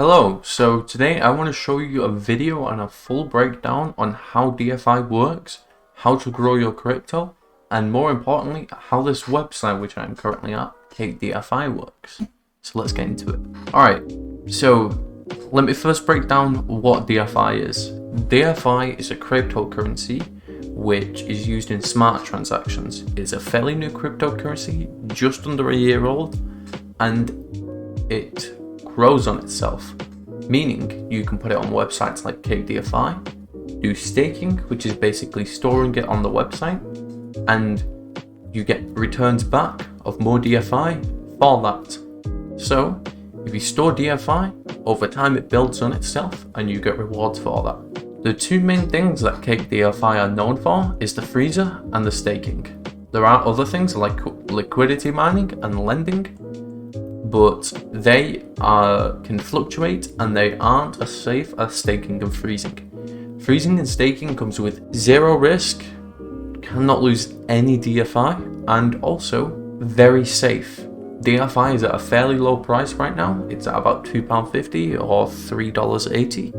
Hello, so today I want to show you a video and a full breakdown on how DeFi works, how to grow your crypto, and more importantly, how this website which I'm currently at, Cake DeFi, works. So let's get into it. Alright, so let me first break down what DeFi is. DeFi is a cryptocurrency which is used in smart transactions. It's a fairly new cryptocurrency, just under a year old, and it grows on itself, meaning you can put it on websites like Cake DeFi, do staking, which is basically storing it on the website, and you get returns back of more DeFi for that. So if you store DeFi, over time it builds on itself and you get rewards for that. The two main things that Cake DeFi are known for is the freezer and the staking. There are other things like liquidity mining and lending, but they can fluctuate and they aren't as safe as staking and freezing. Freezing and staking comes with zero risk, cannot lose any DeFi, and also very safe. DeFi is at a fairly low price right now. It's at about £2.50 or $3.80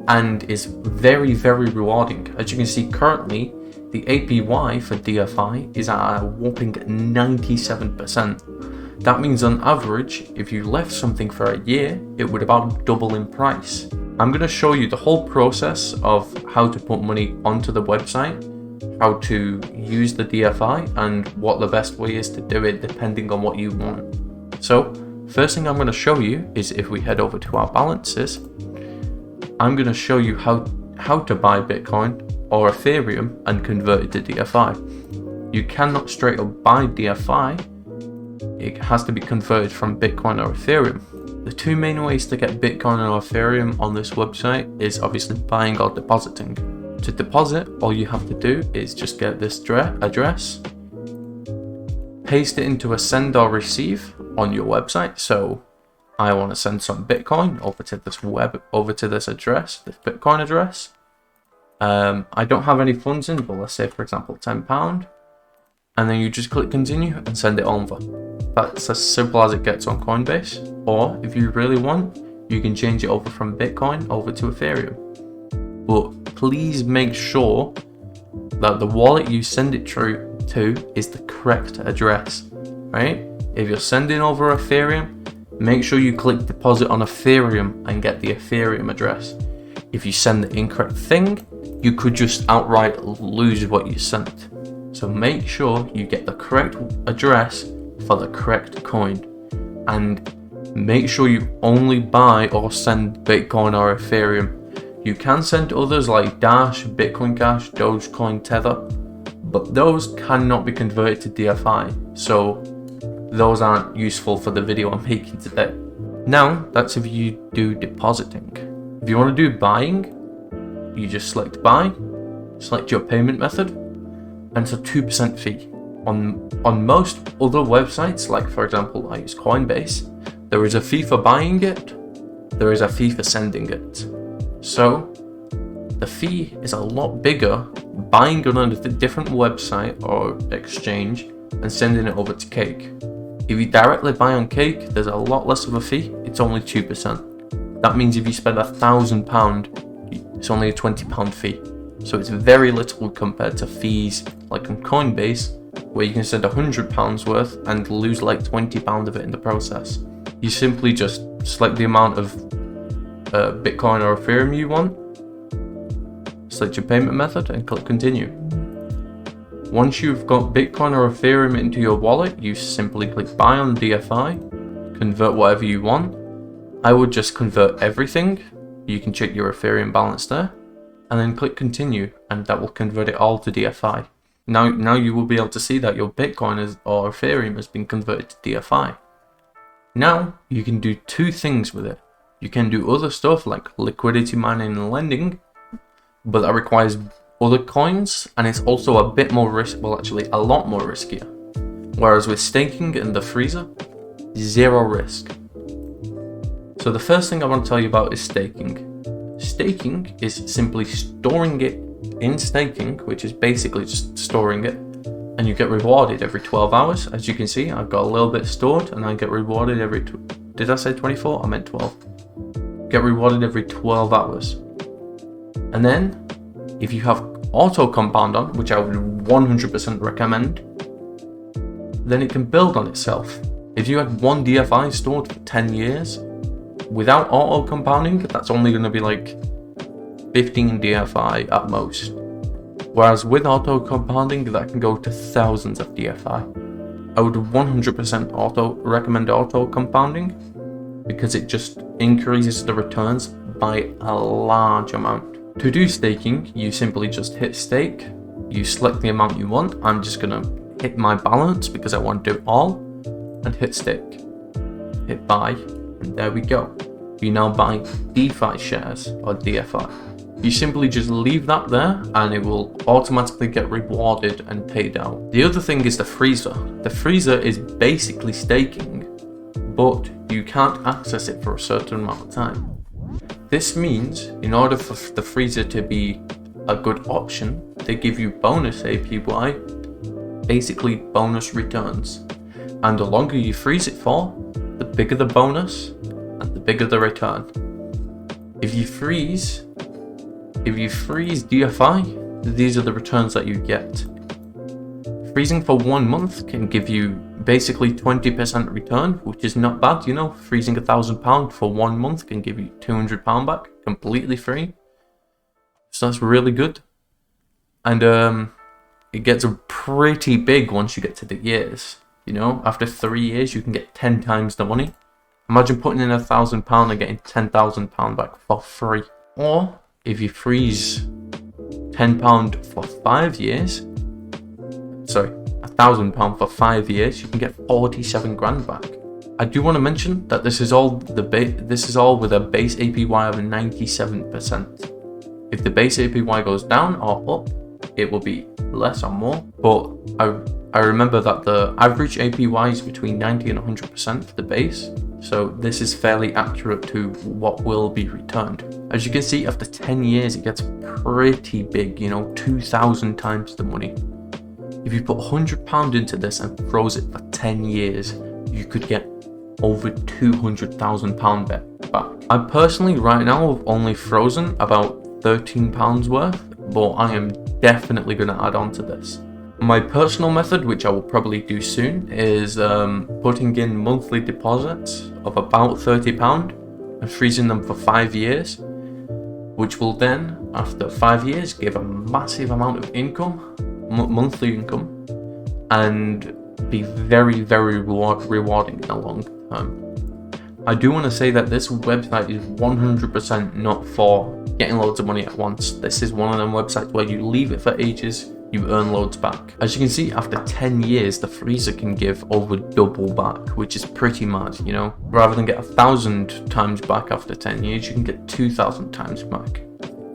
and is very, very rewarding. As you can see currently, the APY for DeFi is at a whopping 97%. That means on average, if you left something for a year, it would about double in price. I'm going to show you the whole process of how to put money onto the website, how to use the DeFi, and what the best way is to do it depending on what you want. So, first thing I'm going to show you is if we head over to our balances, I'm going to show you how to buy Bitcoin or Ethereum and convert it to DeFi. You cannot straight up buy DeFi. It has to be converted from Bitcoin or Ethereum. The two main ways to get Bitcoin or Ethereum on this website is obviously buying or depositing. To deposit, all you have to do is just get this address, paste it into a send or receive on your website. So I want to send some Bitcoin over to this address, this Bitcoin address. I don't have any funds in, but let's say for example £10, and then you just click continue and send it over. That's as simple as it gets on Coinbase, or if you really want, you can change it over from Bitcoin over to Ethereum. But please make sure that the wallet you send it through to is the correct address, right? If you're sending over Ethereum, make sure you click deposit on Ethereum and get the Ethereum address. If you send the incorrect thing, you could just outright lose what you sent. So make sure you get the correct address for the correct coin, and make sure you only buy or send Bitcoin or Ethereum. You can send others like Dash, Bitcoin Cash, Dogecoin, Tether, but those cannot be converted to DeFi, so those aren't useful for the video I'm making today. Now, that's if you do depositing. If you want to do buying, you just select buy, select your payment method, and it's a 2% fee. On most other websites, like for example I use Coinbase, there is a fee for buying it, there is a fee for sending it. So the fee is a lot bigger buying on a different website or exchange and sending it over to Cake. If you directly buy on Cake, there's a lot less of a fee, it's only 2%. That means if you spend £1,000, it's only a £20 fee. So it's very little compared to fees like on Coinbase, where you can send £100 worth and lose like £20 of it in the process. You simply just select the amount of Bitcoin or Ethereum you want, select your payment method and click continue. Once you've got Bitcoin or Ethereum into your wallet, you simply click buy on DeFi, convert whatever you want. I would just convert everything. You can check your Ethereum balance there, and then click continue, and that will convert it all to DeFi. Now you will be able to see that your Bitcoin or Ethereum has been converted to DeFi. Now you can do two things with it. You can do other stuff like liquidity mining and lending, but that requires other coins, and it's also a bit more actually a lot more riskier. Whereas with staking and the freezer, zero risk. So the first thing I want to tell you about is staking. Staking is simply storing it in staking, which is basically just storing it, and you get rewarded every 12 hours. As you can see, I've got a little bit stored and I get rewarded every did I say 24? I meant 12. get rewarded every 12 hours. And then if you have auto compound on, which I would 100% recommend, then it can build on itself. If you had one DFI stored for 10 years, without auto compounding, that's only going to be like 15 DFI at most. Whereas with auto compounding, that can go to thousands of DFI. I would 100% recommend auto compounding because it just increases the returns by a large amount. To do staking, you simply just hit stake, you select the amount you want. I'm just going to hit my balance because I want to do it all, and hit stake. Hit buy, and there we go. You now buy DeFi shares or DFI. You simply just leave that there and it will automatically get rewarded and paid out. The other thing is the freezer. The freezer is basically staking, but you can't access it for a certain amount of time. This means in order for the freezer to be a good option, they give you bonus APY, basically bonus returns. And the longer you freeze it for, the bigger the bonus and the bigger the return. If you freeze DFI, these are the returns that you get. Freezing for 1 month can give you basically 20% return, which is not bad, you know. Freezing £1,000 for 1 month can give you £200 back, completely free. So that's really good. And it gets pretty big once you get to the years. You know, after 3 years, you can get 10 times the money. Imagine putting in £1,000 and getting £10,000 back for free. Or if you freeze £10 for 5 years, sorry, £1,000 for 5 years, you can get 47 grand back. I do want to mention that this is all with a base APY of 97%. If the base APY goes down or up, it will be less or more. But I remember that the average APY is between 90 and 100% for the base. So this is fairly accurate to what will be returned. As you can see, after 10 years, it gets pretty big, you know, 2,000 times the money. If you put £100 into this and froze it for 10 years, you could get over £200,000 back. I personally, right now, have only frozen about £13 worth, but I am definitely going to add on to this. My personal method, which I will probably do soon, is putting in monthly deposits of about £30 and freezing them for 5 years, which will then, after 5 years, give a massive amount of income, monthly income, and be very, very rewarding in the long term. I do want to say that this website is 100% not for getting loads of money at once. This is one of them websites where you leave it for ages, you earn loads back. As you can see, after 10 years, the freezer can give over double back, which is pretty mad, you know? Rather than get 1,000 times back after 10 years, you can get 2,000 times back.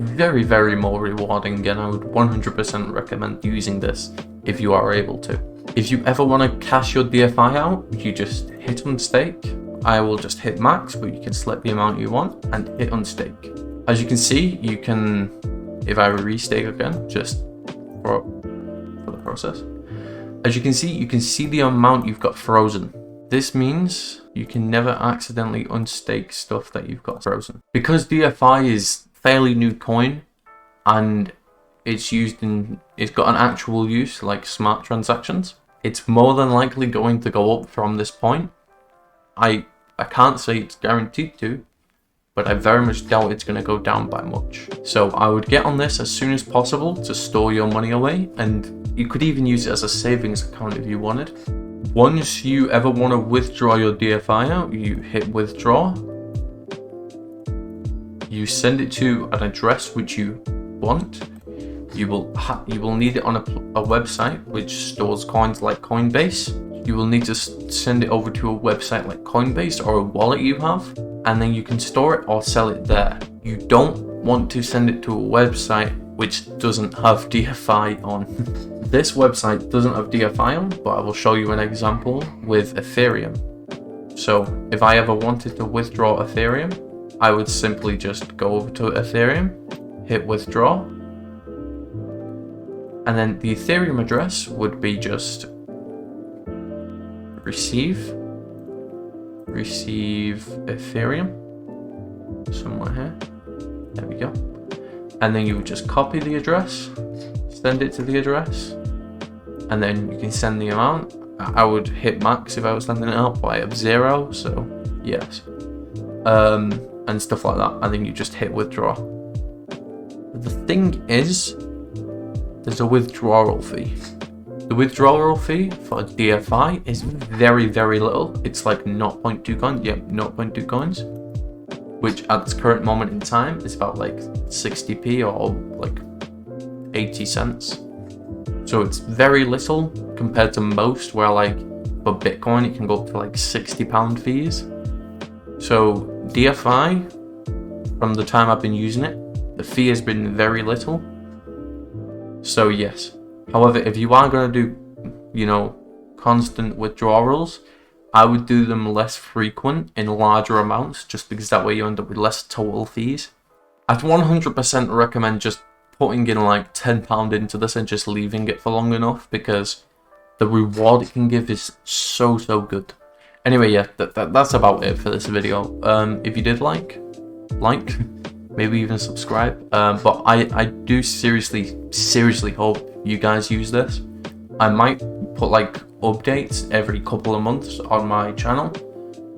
Very, very more rewarding, and I would 100% recommend using this if you are able to. If you ever want to cash your DFI out, you just hit unstake. I will just hit max, but you can select the amount you want and hit unstake. As you can see, you can, if I restake again, just for the process. As you can see the amount you've got frozen. This means you can never accidentally unstake stuff that you've got frozen. Because DFI is fairly new coin and it's got an actual use like smart transactions, it's more than likely going to go up from this point. I can't say it's guaranteed to, but I very much doubt it's going to go down by much. So I would get on this as soon as possible to store your money away, and you could even use it as a savings account if you wanted. Once you ever want to withdraw your DFI out, you hit withdraw. You send it to an address which you want. You will need it on a website which stores coins like Coinbase. You will need to send it over to a website like Coinbase or a wallet you have, and then you can store it or sell it there. You don't want to send it to a website which doesn't have DeFi on. This website doesn't have DeFi on, but I will show you an example with Ethereum. So if I ever wanted to withdraw Ethereum, I would simply just go over to Ethereum, hit withdraw, and then the Ethereum address would be just receive Ethereum, somewhere here. There we go. And then you would just copy the address, send it to the address, and then you can send the amount. I would hit max if I was sending it out, but I have 0, so yes. And stuff like that, and then you just hit withdraw. The thing is, there's a withdrawal fee. The withdrawal fee for DeFi is very, very little. It's like 0.2 coins, yeah, 0.2 coins, which at this current moment in time is about like 60p or like 80 cents. So it's very little compared to most, where like for Bitcoin it can go up to like £60 fees. So DeFi, from the time I've been using it, the fee has been very little. So yes. However, if you are going to do, constant withdrawals, I would do them less frequent in larger amounts, just because that way you end up with less total fees. I'd 100% recommend just putting in like £10 into this and just leaving it for long enough, because the reward it can give is so good. Anyway, yeah, that's about it for this video. If you did like, maybe even subscribe. But I do seriously hope you guys use this. I might put like updates every couple of months on my channel,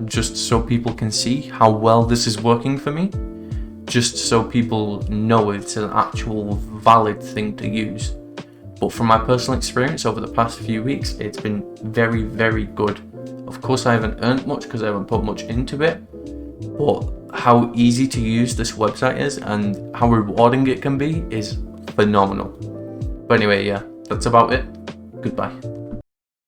just so people can see how well this is working for me, just so people know it's an actual valid thing to use. But from my personal experience over the past few weeks, it's been very good. Of course, I haven't earned much because I haven't put much into it, but how easy to use this website is and how rewarding it can be is phenomenal. But anyway, yeah, that's about it. Goodbye.